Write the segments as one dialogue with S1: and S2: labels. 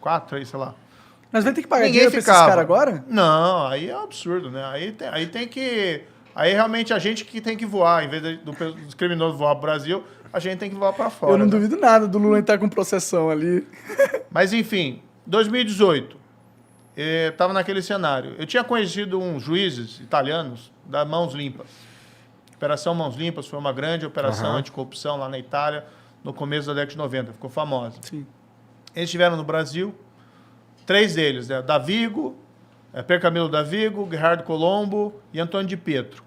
S1: 4, 3, sei lá.
S2: Mas vai ter que pagar
S1: Ninguém
S2: dinheiro pra esses
S1: ficava.
S2: caras agora?
S1: Não, aí é um absurdo, né? Aí tem que... Aí realmente a gente que tem que voar, em vez dos criminosos voar pro Brasil, a gente tem que voar para fora.
S2: Eu não
S1: né?
S2: duvido nada do Lula entrar com processão ali.
S1: Mas enfim, 2018, estava naquele cenário. Eu tinha conhecido uns juízes italianos da Mãos Limpas. Operação Mãos Limpas foi uma grande operação anticorrupção lá na Itália, no começo da década de 90, ficou famosa.
S2: Sim.
S1: Eles estiveram no Brasil, 3 deles, né? Davigo, Percamilo Davigo, Gerardo Colombo e Antônio de Pietro.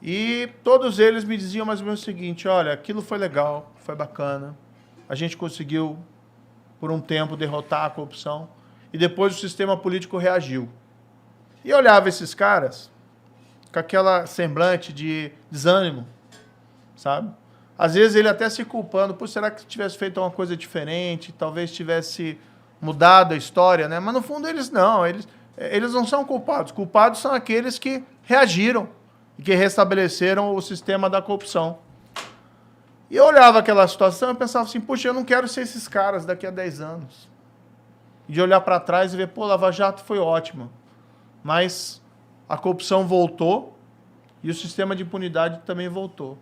S1: E todos eles me diziam mais ou menos o seguinte, olha, aquilo foi legal, foi bacana, a gente conseguiu, por um tempo, derrotar a corrupção, e depois o sistema político reagiu. E eu olhava esses caras com aquela semblante de desânimo, sabe? Às vezes ele até se culpando, por será que tivesse feito uma coisa diferente, talvez tivesse mudado a história, né? Mas no fundo eles não, eles não são culpados. Culpados são aqueles que reagiram e que restabeleceram o sistema da corrupção. E eu olhava aquela situação e pensava assim, puxa, eu não quero ser esses caras daqui a 10 anos. De olhar para trás e ver, pô, Lava Jato foi ótimo, mas a corrupção voltou e o sistema de impunidade também voltou.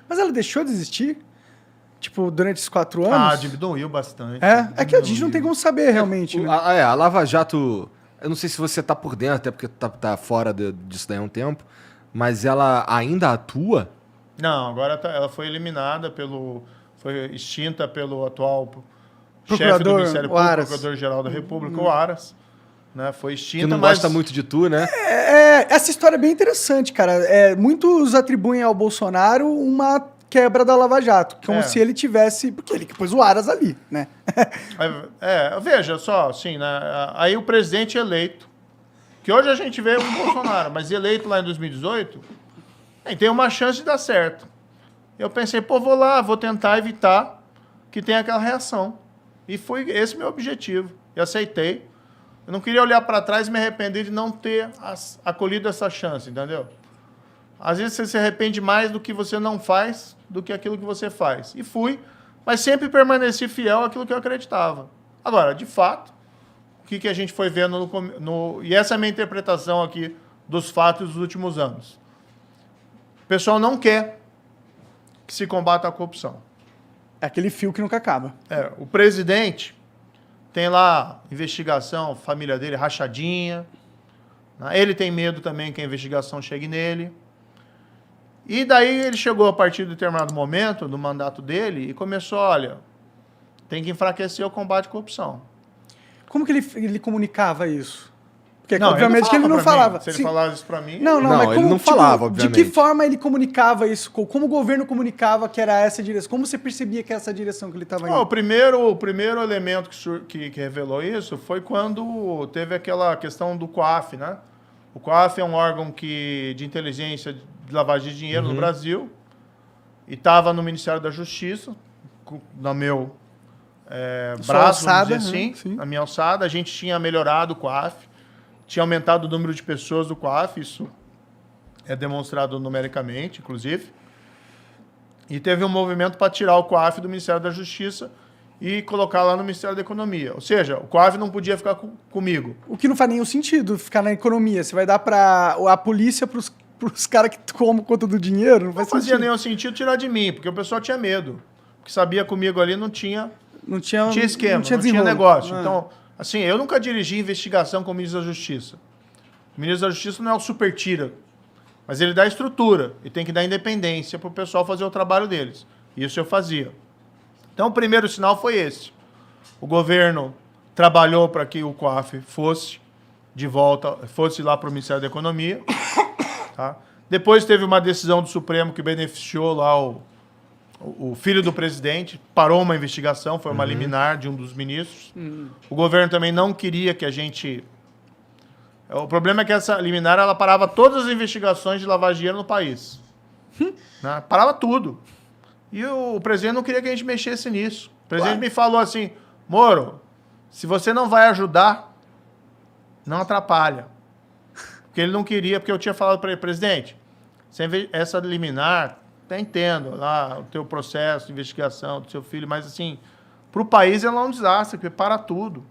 S2: Mas ela deixou de existir? Tipo, durante esses 4 anos?
S1: Ah, diminuiu bastante.
S2: É que a gente não tem como saber realmente, né?
S3: A Lava Jato, eu não sei se você tá por dentro, até porque tá fora disso daí há um tempo, mas ela ainda atua?
S1: Não, agora ela foi eliminada foi extinta pelo atual chefe do Ministério Público, Procurador-Geral da República, o Aras. Né? Foi extinta,
S3: Que não
S1: mas...
S3: gosta muito de tu, né?
S2: Essa história é bem interessante, cara. Muitos atribuem ao Bolsonaro uma quebra da Lava Jato, como se ele tivesse... Porque ele que pôs o Aras ali, né?
S1: Veja só, assim, né? Aí o presidente eleito, que hoje a gente vê o Bolsonaro, mas eleito lá em 2018, tem uma chance de dar certo. Eu pensei, pô, vou tentar evitar que tenha aquela reação. E foi esse meu objetivo. E aceitei. Eu não queria olhar para trás e me arrepender de não ter acolhido essa chance, entendeu? Às vezes você se arrepende mais do que você não faz do que aquilo que você faz. E fui, mas sempre permaneci fiel àquilo que eu acreditava. Agora, de fato, o que a gente foi vendo e essa é a minha interpretação aqui dos fatos dos últimos anos. O pessoal não quer que se combata a corrupção.
S2: É aquele fio que nunca acaba.
S1: O presidente tem lá investigação, família dele rachadinha. Né? Ele tem medo também que a investigação chegue nele. E daí ele chegou a partir de determinado momento do mandato dele e começou, olha, tem que enfraquecer o combate à corrupção.
S2: Como que ele comunicava isso? Porque,
S1: não,
S2: obviamente, que ele não falava.
S1: Se ele falasse isso para mim...
S2: Não, mas
S3: ele não falava, obviamente.
S2: De que forma ele comunicava isso? Como o governo comunicava que era essa direção? Como você percebia que era essa direção que ele estava indo?
S1: O primeiro elemento que revelou isso foi quando teve aquela questão do COAF, né? O COAF é um órgão de inteligência de lavagem de dinheiro no Brasil e estava no Ministério da Justiça, no meu braço,
S2: alçada,
S1: vamos dizer assim,
S2: né?
S1: na minha alçada. A gente tinha melhorado o COAF, tinha aumentado o número de pessoas do COAF, isso é demonstrado numericamente, inclusive. E teve um movimento para tirar o COAF do Ministério da Justiça e colocar lá no Ministério da Economia. Ou seja, o COAF não podia ficar comigo.
S2: O que não faz nenhum sentido ficar na economia. Você vai dar para a polícia para os caras que tomam conta do dinheiro? Não
S1: fazia nenhum sentido tirar de mim, porque o pessoal tinha medo. Porque sabia comigo ali não tinha esquema, não tinha negócio. Então, assim, eu nunca dirigi investigação com o ministro da Justiça. O ministro da Justiça não é o super tira, mas ele dá estrutura e tem que dar independência para o pessoal fazer o trabalho deles. Isso eu fazia. Então, o primeiro sinal foi esse. O governo trabalhou para que o COAF fosse de volta, fosse lá para o Ministério da Economia. Tá? Depois teve uma decisão do Supremo que beneficiou lá o filho do presidente, parou uma investigação, foi uma liminar de um dos ministros. O governo também não queria que a gente... O problema é que essa liminar ela parava todas as investigações de lavagem de dinheiro no país. Né? Parava tudo. E o presidente não queria que a gente mexesse nisso. O presidente me falou assim, Moro, se você não vai ajudar, não atrapalha. Porque ele não queria, porque eu tinha falado para ele, presidente, essa liminar, até entendo lá o teu processo de investigação do seu filho, mas assim, Para o país ela é um desastre, porque para tudo.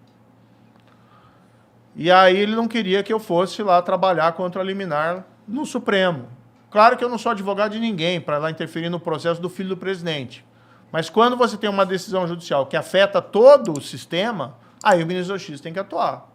S1: E aí ele não queria que eu fosse lá trabalhar contra a liminar no Supremo. Claro que eu não sou advogado de ninguém para lá interferir no processo do filho do presidente. Mas quando você tem uma decisão judicial que afeta todo o sistema, aí o ministro da Justiça tem que atuar.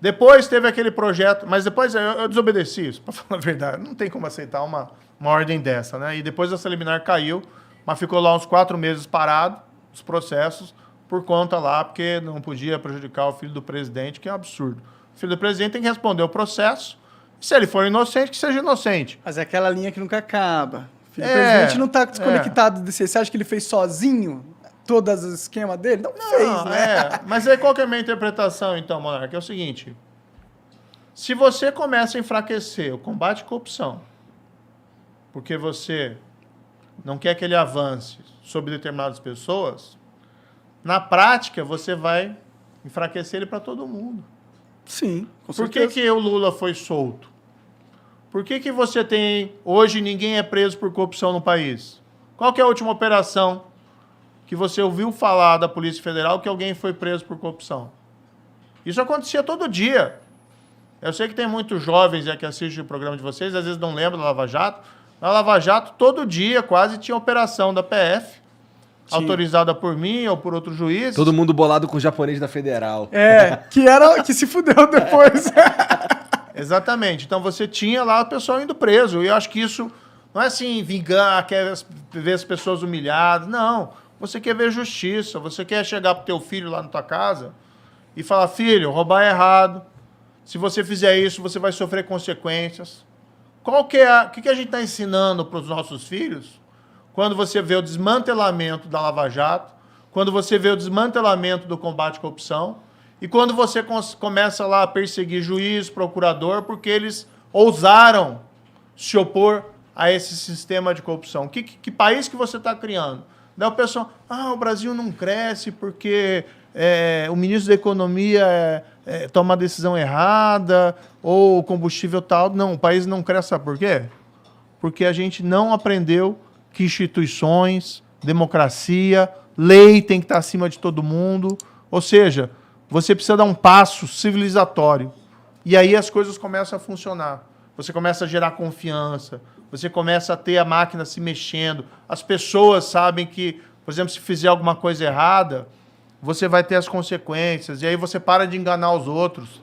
S1: Depois teve aquele projeto, mas depois eu desobedeci isso, para falar a verdade. Não tem como aceitar uma ordem dessa, né? E depois essa liminar caiu, mas ficou lá uns 4 meses parado, os processos, por conta lá, porque não podia prejudicar o filho do presidente, que é um absurdo. O filho do presidente tem que responder o processo, e se ele for inocente, que seja inocente.
S2: Mas é aquela linha que nunca acaba. O filho do presidente não está desconectado desse. Você acha que ele fez sozinho todos os esquemas dele? Não fez, né?
S1: Mas aí qual que é a minha interpretação, então, Monarca? É o seguinte, se você começa a enfraquecer o combate à corrupção, porque você não quer que ele avance sobre determinadas pessoas, na prática, você vai enfraquecer ele para todo mundo.
S2: Sim, com
S1: Por
S2: certeza.
S1: que o Lula foi solto? Por que você tem... Hoje ninguém é preso por corrupção no país? Qual que é a última operação que você ouviu falar da Polícia Federal que alguém foi preso por corrupção? Isso acontecia todo dia. Eu sei que tem muitos jovens que assistem o programa de vocês, às vezes não lembram da Lava Jato. Na Lava Jato, todo dia quase tinha operação da PF, autorizada por mim ou por outro juiz.
S3: Todo mundo bolado com o japonês da Federal.
S2: Que se fudeu depois.
S1: Exatamente. Então você tinha lá o pessoal indo preso. E eu acho que isso não é assim, vingar, quer ver as pessoas humilhadas. Não. Você quer ver justiça. Você quer chegar pro teu filho lá na tua casa e falar, filho, roubar é errado. Se você fizer isso, você vai sofrer consequências. O que a gente está ensinando para os nossos filhos? Quando você vê o desmantelamento da Lava Jato, quando você vê o desmantelamento do combate à corrupção, e quando você começa lá a perseguir juiz, procurador, porque eles ousaram se opor a esse sistema de corrupção. Que país que você está criando? Daí o pessoal, o Brasil não cresce porque o ministro da Economia toma a decisão errada, ou o combustível tal. Não, o país não cresce, sabe por quê? Porque a gente não aprendeu que instituições, democracia, lei tem que estar acima de todo mundo. Ou seja, você precisa dar um passo civilizatório. E aí as coisas começam a funcionar. Você começa a gerar confiança, você começa a ter a máquina se mexendo. As pessoas sabem que, por exemplo, se fizer alguma coisa errada, você vai ter as consequências. E aí você para de enganar os outros.